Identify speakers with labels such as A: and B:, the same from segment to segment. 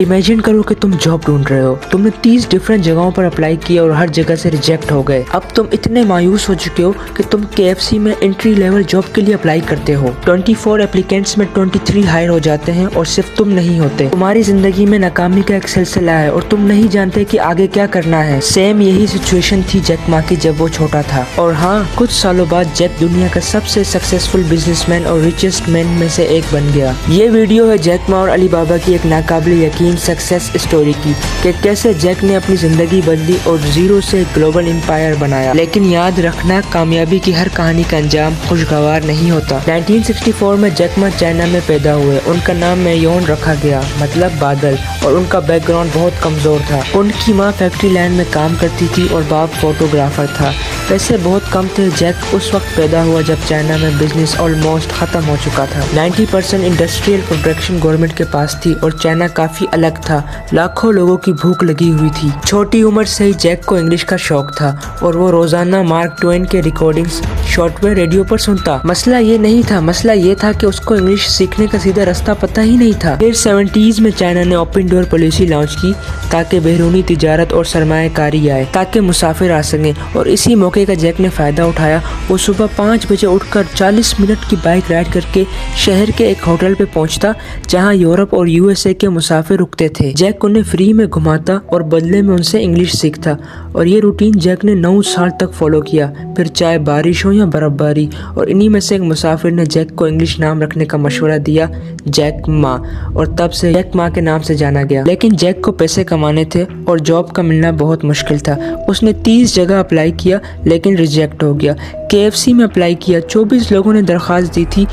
A: Imagine करो कि तुम जॉब ढूंढ रहे हो, तुमने 30 डिफरेंट जगहों पर अप्लाई किया और हर जगह से रिजेक्ट हो गए। अब तुम इतने मायूस हो चुके हो कि तुम KFC में एंट्री लेवल जॉब के लिए अप्लाई करते हो। 24 एप्लीकेंट्स में 23 हायर हो जाते हैं और सिर्फ तुम नहीं होते। तुम्हारी जिंदगी में नाकामी का एक सिलसिला है और तुम नहीं जानते कि आगे क्या करना है। सेम यही सिचुएशन थी जैक मा की जब वो छोटा था। और हाँ, कुछ सालों बाद जैक दुनिया का सबसे सक्सेसफुल बिजनेसमैन और रिचेस्ट मैन में से एक बन गया। ये वीडियो है जैक मा और अली बाबा की एक नाकाबिल यकीन सक्सेस स्टोरी की कि कैसे जैक ने अपनी जिंदगी बदली और जीरो से ग्लोबल एम्पायर बनाया। लेकिन याद रखना, कामयाबी की हर कहानी का अंजाम खुशगवार नहीं होता। 1964 में जैक मा चाइना में पैदा हुए। उनका नाम मेयोन रखा गया, मतलब बादल, और उनका बैकग्राउंड बहुत कमजोर था। उनकी माँ फैक्ट्री लाइन में काम करती थी और बाप फोटोग्राफर था। पैसे बहुत कम थे। जैक उस वक्त पैदा हुआ जब चाइना में बिजनेस ऑलमोस्ट खत्म हो चुका था। 90% इंडस्ट्रियल प्रोडक्शन गवर्नमेंट के पास थी और चाइना काफी अलग था। लाखों लोगों की भूख लगी हुई थी। छोटी उम्र से ही जैक को इंग्लिश का शौक था और वो रोजाना मार्क ट्वेन के रिकॉर्डिंग्स शॉर्टवेयर रेडियो पर सुनता। मसला ये नहीं था, मसला ये था कि उसको इंग्लिश सीखने का सीधा रास्ता पता ही नहीं था। फिर 70s में चाइना ने ओपन डोर पॉलिसी लॉन्च की ताकि बैरूनी तिजारत और सरमायाकारी आए, ताकि मुसाफिर आ सकें। और इसी मौके का जैक ने फायदा उठाया। वो सुबह 5 बजे उठकर 40 मिनट की बाइक राइड करके शहर के एक होटल पे पहुंचता जहां यूरोप और USA के मुसाफिर रुकते थे। जैक उन्हें फ्री में घुमाता और बदले में उनसे इंग्लिश सीखता। और ये रूटीन जैक ने 9 साल तक फॉलो किया, फिर चाहे बारिश हो या बर्फबारी। और इन्हीं में से एक मुसाफिर ने जैक को इंग्लिश नाम रखने का मशवरा दिया, जैक मा, और तब से जैक मा के नाम से जाना गया। लेकिन जैक को पैसे कमाने थे और जॉब का मिलना बहुत मुश्किल था। उसने 30 जगह अप्लाई किया लेकिन रिजेक्ट हो गया। KFC में अप्लाई किया, 24 लोगों ने दरख्वास्त दी थी,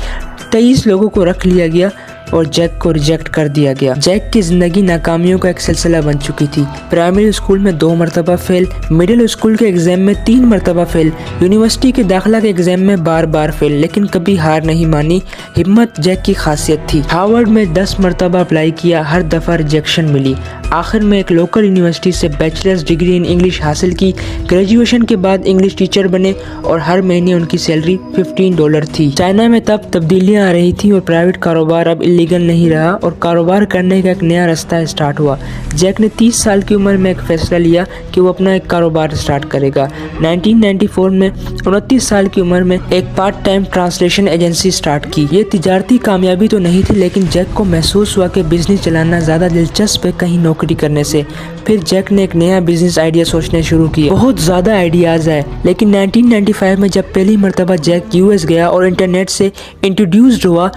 A: 23 लोगों को रख लिया गया और जैक को रिजेक्ट कर दिया गया। जैक की जिंदगी नाकामियों का एक सिलसिला बन चुकी थी। प्राइमरी स्कूल में 2 मरतबा फेल, मिडिल स्कूल के एग्जाम में 3 मरतबा फेल, यूनिवर्सिटी के दाखिला के एग्जाम में बार फेल, लेकिन कभी हार नहीं मानी। हिम्मत जैक की खासियत थी। हार्वर्ड में 10 मरतबा अप्लाई किया, हर दफा रिजेक्शन मिली। आखिर में एक लोकल यूनिवर्सिटी से बैचलर्स डिग्री इन इंग्लिश हासिल की। ग्रेजुएशन के बाद इंग्लिश टीचर बने और हर महीने उनकी सैलरी $15 थी। चाइना में तब तब्दीलियां आ रही थी और प्राइवेट कारोबार अब लीगल नहीं रहा और कारोबार करने का एक नया रास्ता स्टार्ट हुआ। जैक ने 30 साल की उम्र में एक फैसला लिया कि वो अपना एक कारोबार स्टार्ट करेगा। 1994 में 29 साल की उम्र में एक part time translation agency start की। ये तिजारती कामयाबी तो नहीं थी, लेकिन जैक को महसूस हुआ कि बिजनेस चलाना ज्यादा दिलचस्प है कहीं नौकरी करने से। फिर जैक ने एक नया बिजनेस आइडिया सोचने शुरू किए। बहुत ज्यादा आइडियाज है, लेकिन 1995 में जब पहली मरतबा जैक US गया और इंटरनेट से इंट्रोड्यूस्ड हुआ,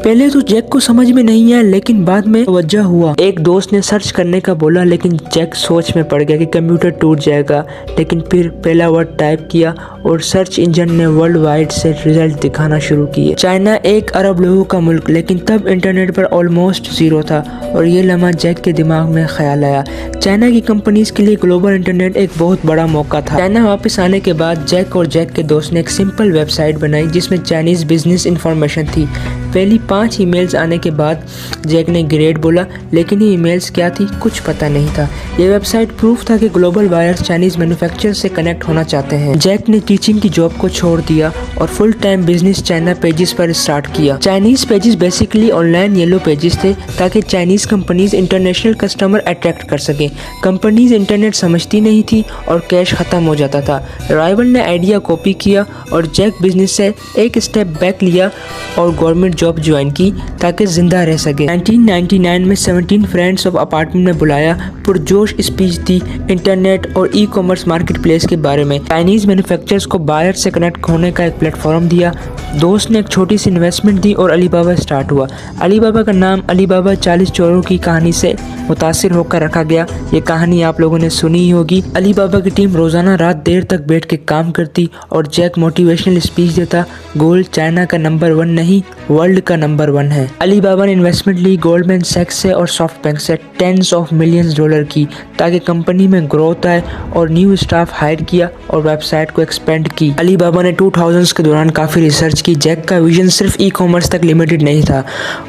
A: पहले तो जैक को समझ में नहीं आया, लेकिन बाद में तवज्जो हुआ। एक दोस्त ने सर्च करने का बोला, लेकिन जैक सोच में पड़ गया कि कंप्यूटर टूट जाएगा। लेकिन फिर पहला वर्ड टाइप किया और सर्च इंजन ने वर्ल्ड वाइड से रिजल्ट दिखाना शुरू किए। चाइना 1 अरब लोगों का मुल्क, लेकिन तब इंटरनेट पर ऑलमोस्ट 0 था। और ये लम्हा जैक के दिमाग में ख्याल आया, चाइना की कंपनीज के लिए ग्लोबल इंटरनेट एक बहुत बड़ा मौका था। चाइना वापस आने के बाद जैक और जैक के दोस्त ने एक सिंपल वेबसाइट बनाई जिसमें चाइनीज बिजनेस इंफॉर्मेशन थी। पहली 5 ईमेल्स आने के बाद जैक ने ग्रेट बोला, लेकिन ये ईमेल्स क्या थी कुछ पता नहीं था। ये वेबसाइट प्रूफ था कि ग्लोबल बायर्स चाइनीज मैन्युफैक्चरर से कनेक्ट होना चाहते हैं। जैक ने टीचिंग की जॉब को छोड़ दिया और full time business China pages पर स्टार्ट किया। Chinese pages basically online yellow pages थे ताकि Chinese companies international customer attract कर सके। कंपनीज इंटरनेट समझती नहीं थी और कैश खत्म हो जाता था। राइवल ने आइडिया कॉपी किया और जैक बिजनेस से एक स्टेप बैक लिया और गवर्नमेंट जॉब ज्वाइन की ताकि जिंदा रह सके। 1999 में 17 फ्रेंड्स ऑफ अपार्टमेंट में बुलाया, पुरजोश स्पीच दी इंटरनेट और ई-कॉमर्स मार्केट प्लेस के बारे में। चाइनीज मैन्युफैक्चरर्स को बायर से कनेक्ट होने का एक प्लेटफॉर्म दिया। दोस्त ने एक छोटी सी इन्वेस्टमेंट दी और अलीबाबा स्टार्ट हुआ। अलीबाबा का नाम अलीबाबा 40 चोरों की कहानी से मुतासिर होकर रखा गया। ये कहानी आप लोगों ने सुनी ही होगी। अलीबाबा की टीम रोजाना रात देर तक बैठ के काम करती और जैक मोटिवेशनल स्पीच देता, गोल्ड चाइना का नंबर 1 नहीं वर्ल्ड का नंबर 1 है। अलीबाबा ने इन्वेस्टमेंट ली गोल्डमैन सैक्स से और सॉफ्ट बैंक से $10s of millions की ताकि कंपनी में ग्रोथ आए और न्यू स्टाफ हायर किया और वेबसाइट को एक्सपेंड की। अलीबाबा ने 2000s के दौरान काफी रिसर्च की। जैक का विजन सिर्फ ई-कॉमर्स तक लिमिटेड नहीं था।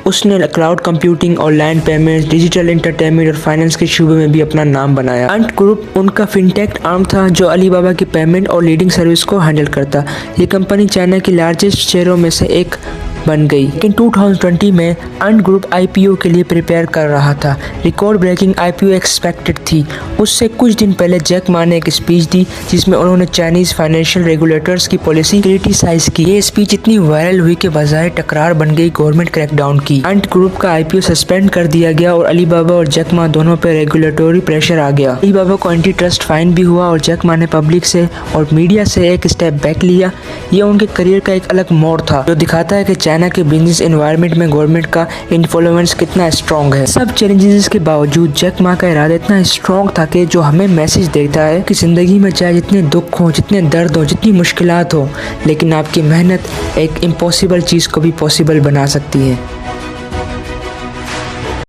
A: उसने cloud computing, online payments, digital entertainment और फाइनेंस के शूबे में भी अपना नाम बनाया। अंट ग्रुप उनका फिनटेक आर्म था जो अलीबाबा की पेमेंट और लीडिंग सर्विस को हैंडल करता। ये कंपनी चाइना की लार्जेस्ट शेयरों में से एक बन गई। लेकिन 2020 में अंट ग्रुप IPO के लिए प्रिपेयर कर रहा था। रिकॉर्ड ब्रेकिंग IPO एक्सपेक्टेड थी। उससे कुछ दिन पहले जैक मा ने एक स्पीच दी जिसमें उन्होंने चाइनीज फाइनेंशियल रेगुलेटर्स की पॉलिसी क्रिटिसाइज की। ये स्पीच इतनी वायरल हुई कि बजाय टकरार बन गई गवर्नमेंट क्रैकडाउन की। अंट ग्रुप का IPO सस्पेंड कर दिया गया और अलीबाबा और जैक मा दोनों पे रेगुलेटरी प्रेशर आ गया। अलीबाबा को एंटी ट्रस्ट फाइन भी हुआ और जैक मा ने पब्लिक से और मीडिया से एक स्टेप बैक लिया। ये उनके करियर का एक अलग मोड़ था जो दिखाता है कि चाइना के बिजनेस एनवायरनमेंट में गवर्नमेंट का इन्फ्लुएंस कितना स्ट्रॉन्ग है। सब चैलेंजेस के बावजूद जैक मा का इरादा इतना स्ट्रॉन्ग था कि जो हमें मैसेज देता है कि जिंदगी में चाहे जितने दुख हो, जितने दर्द हो, जितनी मुश्किलात हो, लेकिन आपकी मेहनत एक इम्पॉसिबल चीज को भी पॉसिबल बना सकती है।